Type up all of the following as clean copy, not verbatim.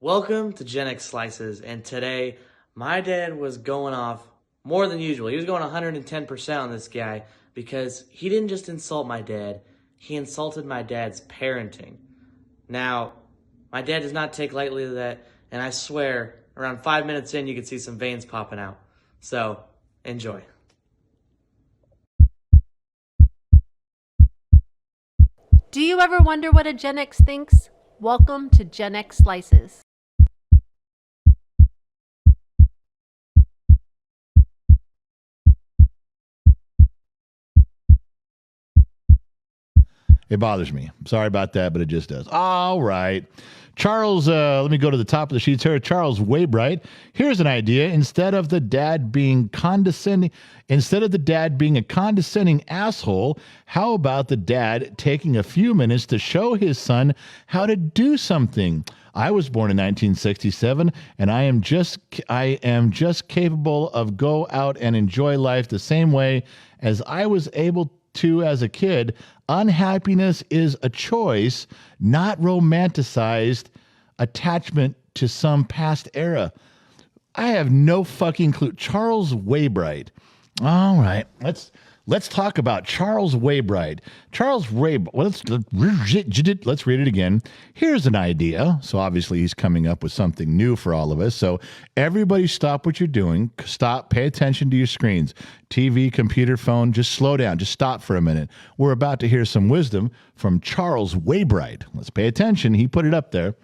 Welcome to Gen X Slices, and today my dad was going off more than usual. He was going 110% on this guy because he didn't just insult my dad, he insulted my dad's parenting. Now, my dad does not take lightly to that, and I swear, around 5 minutes in, you could see some veins popping out. So, enjoy. Do you ever wonder what a Gen X thinks? Welcome to Gen X Slices. It bothers me. Sorry about that, but it just does. All right. Charles, let me go to the top of the sheets here. Charles Waybright. Here's an idea. Instead of the dad being a condescending asshole, how about the dad taking a few minutes to show his son how to do something? I was born in 1967, and I am just capable of go out and enjoy life the same way as I was able to as a kid. Unhappiness is a choice, not romanticized attachment to some past era. I have no fucking clue. Charles Waybright. All right, let's talk about Charles Waybright. Charles Waybright. Well, let's read it again. Here's an idea. So obviously he's coming up with something new for all of us. So everybody stop what you're doing. Stop. Pay attention to your screens. TV, computer, phone. Just slow down. Just stop for a minute. We're about to hear some wisdom from Charles Waybright. Let's pay attention. He put it up there.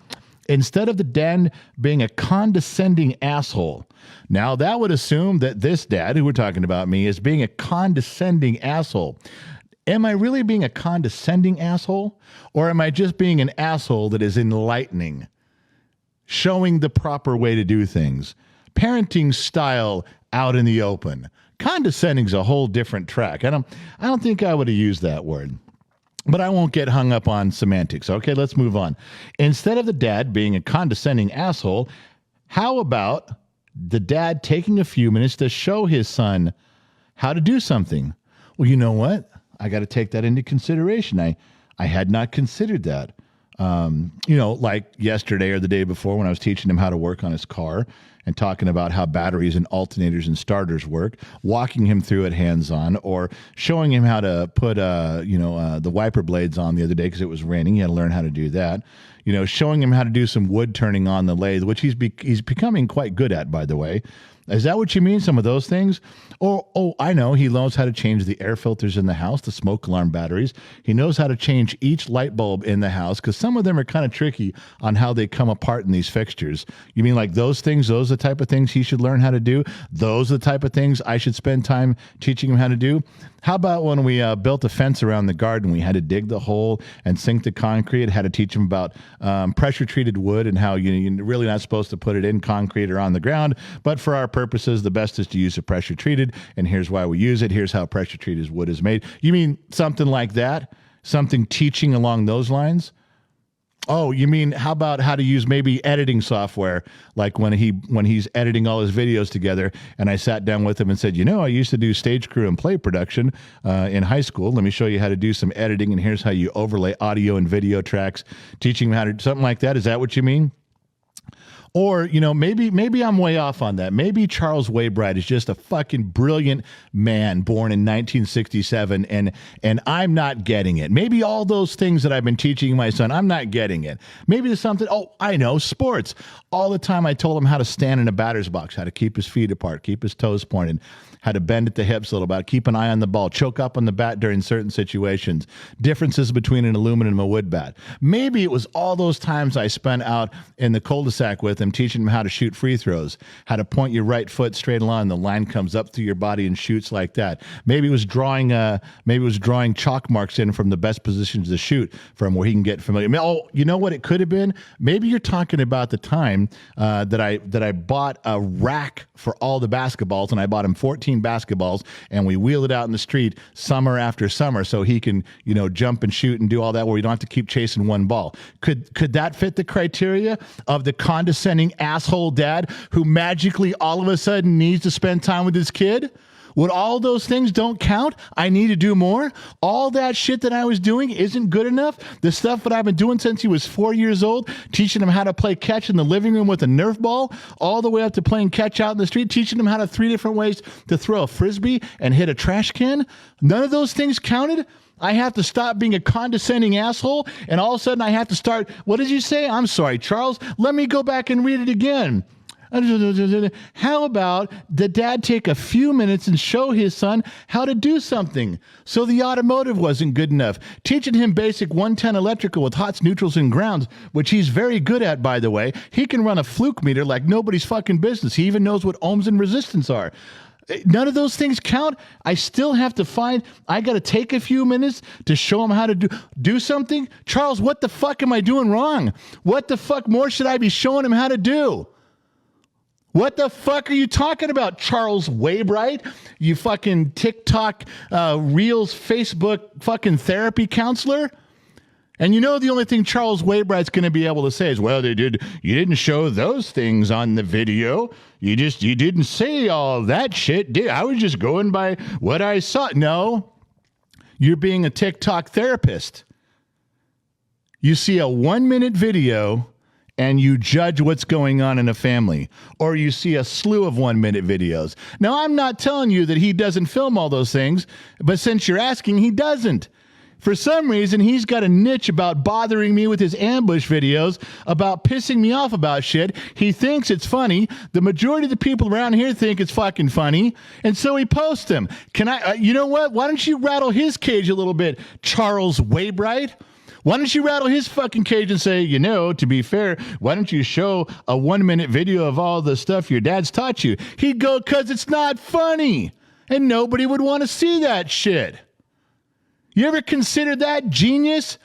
Instead of the dad being a condescending asshole. Now, that would assume that this dad, who we're talking about me, is being a condescending asshole. Am I really being a condescending asshole? Or am I just being an asshole that is enlightening, showing the proper way to do things? Parenting style out in the open. Condescending is a whole different track. I don't think I would have used that word. But I won't get hung up on semantics. Okay, let's move on. Instead of the dad being a condescending asshole, how about the dad taking a few minutes to show his son how to do something? Well, you know what? I got to take that into consideration. I had not considered that. Like yesterday or the day before when I was teaching him how to work on his car and talking about how batteries and alternators and starters work, walking him through it hands-on, or showing him how to put, the wiper blades on the other day because it was raining. He had to learn how to do that. Showing him how to do some wood turning on the lathe, which he's becoming quite good at, by the way. Is that what you mean, some of those things? Oh, I know. He knows how to change the air filters in the house, the smoke alarm batteries. He knows how to change each light bulb in the house because some of them are kind of tricky on how they come apart in these fixtures. You mean like those things? Those are the type of things he should learn how to do? Those are the type of things I should spend time teaching him how to do? How about when we built a fence around the garden? We had to dig the hole and sink the concrete. Had to teach him about pressure-treated wood and how you're really not supposed to put it in concrete or on the ground. But for our purposes, the best is to use a pressure-treated, and here's why we use it. Here's how pressure-treated wood is made. You mean something like that? Something teaching along those lines? Oh, you mean how about how to use maybe editing software, like when he's editing all his videos together, and I sat down with him and said, I used to do stage crew and play production in high school. Let me show you how to do some editing, and here's how you overlay audio and video tracks, teaching him how to do something like that. Is that what you mean? Or, maybe I'm way off on that. Maybe Charles Waybright is just a fucking brilliant man born in 1967 and I'm not getting it. Maybe all those things that I've been teaching my son, I'm not getting it. Maybe there's something, I know, sports. All the time I told him how to stand in a batter's box, how to keep his feet apart, keep his toes pointed, how to bend at the hips a little bit, keep an eye on the ball, choke up on the bat during certain situations, differences between an aluminum and a wood bat. Maybe it was all those times I spent out in the cul-de-sac with him, teaching him how to shoot free throws, how to point your right foot straight along, the line comes up through your body and shoots like that. Maybe it was drawing chalk marks in from the best positions to shoot from where he can get familiar. Oh, you know what it could have been? Maybe you're talking about the time that I bought a rack for all the basketballs, and I bought him 14 basketballs, and we wheel it out in the street summer after summer so he can, jump and shoot and do all that where you don't have to keep chasing one ball. Could that fit the criteria of the condescending asshole dad who magically all of a sudden needs to spend time with his kid? Would all those things don't count? I need to do more? All that shit that I was doing isn't good enough? The stuff that I've been doing since he was 4 years old, teaching him how to play catch in the living room with a Nerf ball, all the way up to playing catch out in the street, teaching him how to 3 different ways to throw a Frisbee and hit a trash can? None of those things counted? I have to stop being a condescending asshole, and all of a sudden I have to start, what did you say? I'm sorry, Charles. Let me go back and read it again. How about the dad take a few minutes and show his son how to do something? So the automotive wasn't good enough. Teaching him basic 110 electrical with hots, neutrals, and grounds, which he's very good at, by the way. He can run a fluke meter like nobody's fucking business. He even knows what ohms and resistance are. None of those things count. I still have to I got to take a few minutes to show him how to do something. Charles, what the fuck am I doing wrong? What the fuck more should I be showing him how to do? What the fuck are you talking about, Charles Waybright? You fucking TikTok, Reels, Facebook fucking therapy counselor? And you know the only thing Charles Waybright's going to be able to say is, well, you didn't show those things on the video. You didn't say all that shit, did I was just going by what I saw. No, you're being a TikTok therapist. You see a 1-minute video and you judge what's going on in a family, or you see a slew of 1-minute videos. Now, I'm not telling you that he doesn't film all those things, but since you're asking, he doesn't. For some reason, he's got a niche about bothering me with his ambush videos, about pissing me off about shit. He thinks it's funny. The majority of the people around here think it's fucking funny, and so he posts them. Can I, you know what? Why don't you rattle his cage a little bit, Charles Waybright? Why don't you rattle his fucking cage and say, to be fair, why don't you show a 1-minute video of all the stuff your dad's taught you? He'd go, 'cause it's not funny. And nobody would want to see that shit. You ever considered that, genius?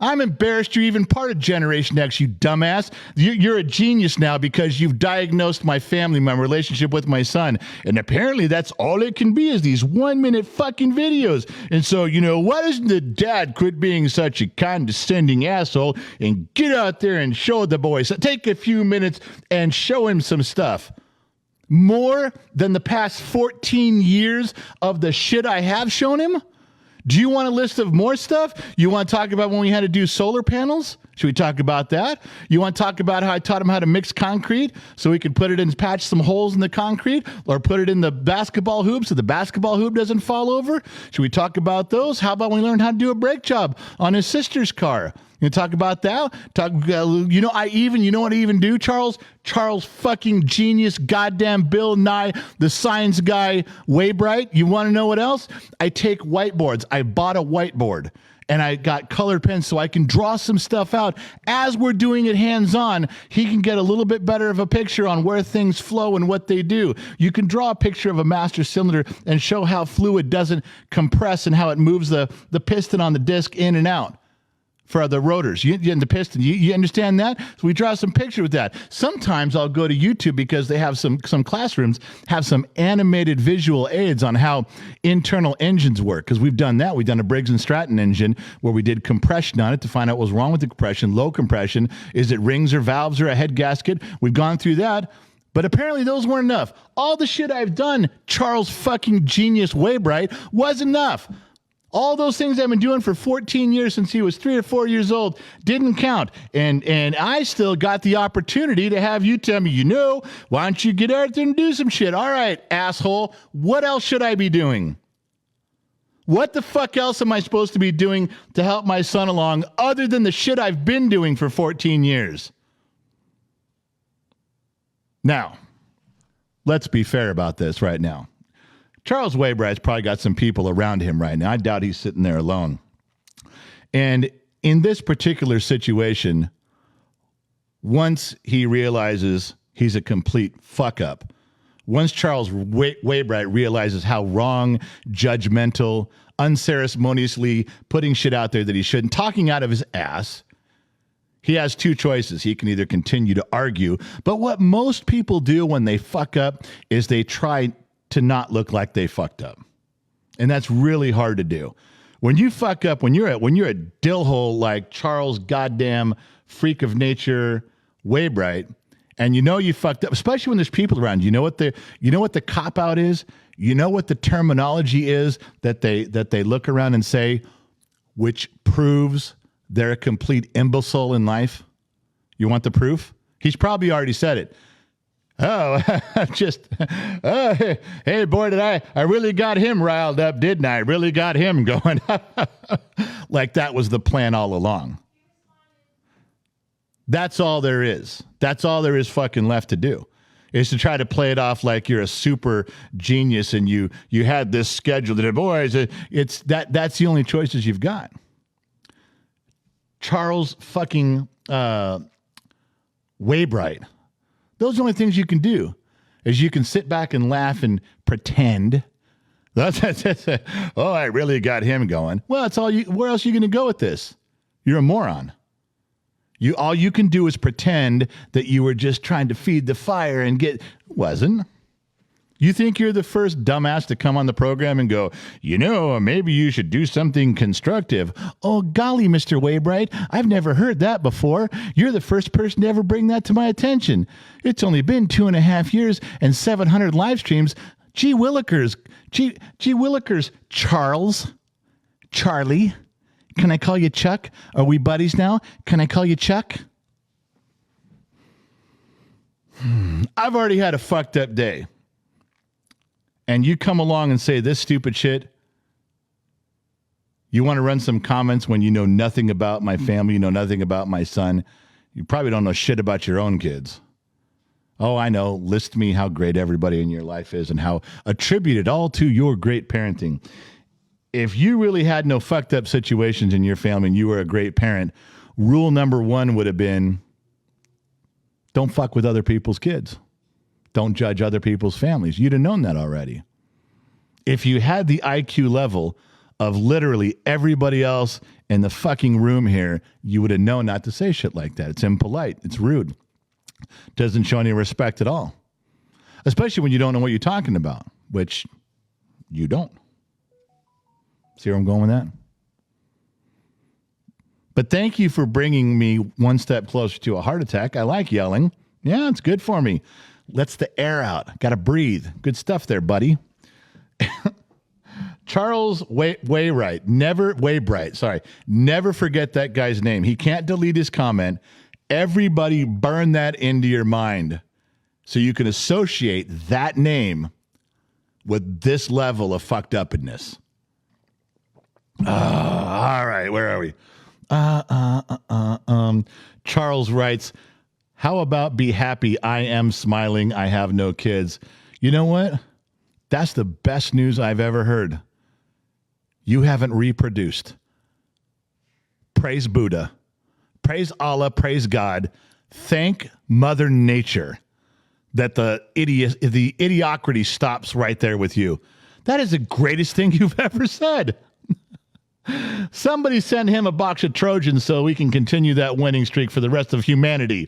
I'm embarrassed you're even part of Generation X, you dumbass. You're a genius now because you've diagnosed my family, my relationship with my son. And apparently that's all it can be is these 1-minute fucking videos. And so, why doesn't the dad quit being such a condescending asshole and get out there and show the boys? Take a few minutes and show him some stuff. More than the past 14 years of the shit I have shown him? Do you want a list of more stuff? You want to talk about when we had to do solar panels? Should we talk about that? You want to talk about how I taught him how to mix concrete so he could put it in, patch some holes in the concrete, or put it in the basketball hoop so the basketball hoop doesn't fall over? Should we talk about those? How about when we learned how to do a brake job on his sister's car? You talk about that? You know what I even do, Charles? Charles fucking genius, goddamn Bill Nye, the science guy, Waybright. You want to know what else? I take whiteboards. I bought a whiteboard. And I got colored pens so I can draw some stuff out. As we're doing it hands-on, he can get a little bit better of a picture on where things flow and what they do. You can draw a picture of a master cylinder and show how fluid doesn't compress and how it moves the piston on the disc in and out. For the rotors, you the piston, you understand that? So we draw some picture with that. Sometimes I'll go to YouTube because they have some classrooms have some animated visual aids on how internal engines work. Because we've done that. We've done a Briggs & Stratton engine where we did compression on it to find out what was wrong with the compression, low compression. Is it rings or valves or a head gasket? We've gone through that. But apparently those weren't enough. All the shit I've done, Charles fucking genius Waybright, was enough. All those things I've been doing for 14 years since he was 3 or 4 years old didn't count. And I still got the opportunity to have you tell me, why don't you get out there and do some shit? All right, asshole, what else should I be doing? What the fuck else am I supposed to be doing to help my son along other than the shit I've been doing for 14 years? Now, let's be fair about this right now. Charles Waybright's probably got some people around him right now. I doubt he's sitting there alone. And in this particular situation, once he realizes he's a complete fuck up, once Charles Waybright realizes how wrong, judgmental, unceremoniously putting shit out there that he shouldn't, talking out of his ass, he has two choices. He can either continue to argue, but what most people do when they fuck up is they try to not look like they fucked up. And that's really hard to do. When you fuck up, when you're a dillhole like Charles goddamn freak of nature Waybright, and you know you fucked up, especially when there's people around. You know what the cop out is? You know what the terminology is that they look around and say, which proves they're a complete imbecile in life? You want the proof? He's probably already said it. Oh, hey, boy, I really got him riled up, didn't I? Really got him going. Like that was the plan all along. That's all there is. That's all there is fucking left to do, is to try to play it off like you're a super genius and you had this schedule that, boys, that's the only choices you've got. Charles fucking Waybright. Those are the only things you can do, is you can sit back and laugh and pretend. Oh, I really got him going. Well, that's all you. Where else are you going to go with this? You're a moron. All you can do is pretend that you were just trying to feed the fire and wasn't. You think you're the first dumbass to come on the program and go, maybe you should do something constructive. Oh, golly, Mr. Waybright, I've never heard that before. You're the first person to ever bring that to my attention. It's only been 2.5 years and 700 live streams. Gee willikers, Charlie. Can I call you Chuck? Are we buddies now? Can I call you Chuck? I've already had a fucked up day. And you come along and say this stupid shit. You want to run some comments when you know nothing about my family, you know nothing about my son. You probably don't know shit about your own kids. Oh, I know. List me how great everybody in your life is and how attributed all to your great parenting. If you really had no fucked up situations in your family and you were a great parent, rule number 1 would have been, don't fuck with other people's kids. Don't judge other people's families. You'd have known that already. If you had the IQ level of literally everybody else in the fucking room here, you would have known not to say shit like that. It's impolite. It's rude. Doesn't show any respect at all. Especially when you don't know what you're talking about, which you don't. See where I'm going with that? But thank you for bringing me one step closer to a heart attack. I like yelling. Yeah, it's good for me. Lets the air out. Got to breathe. Good stuff there, buddy. Charles Waybright. Never forget that guy's name. He can't delete his comment. Everybody burn that into your mind so you can associate that name with this level of fucked upness. All right, where are we? Charles writes, how about be happy? I am smiling. I have no kids. You know what? That's the best news I've ever heard. You haven't reproduced. Praise Buddha. Praise Allah. Praise God. Thank Mother Nature that the idiocracy stops right there with you. That is the greatest thing you've ever said. Somebody send him a box of Trojans so we can continue that winning streak for the rest of humanity.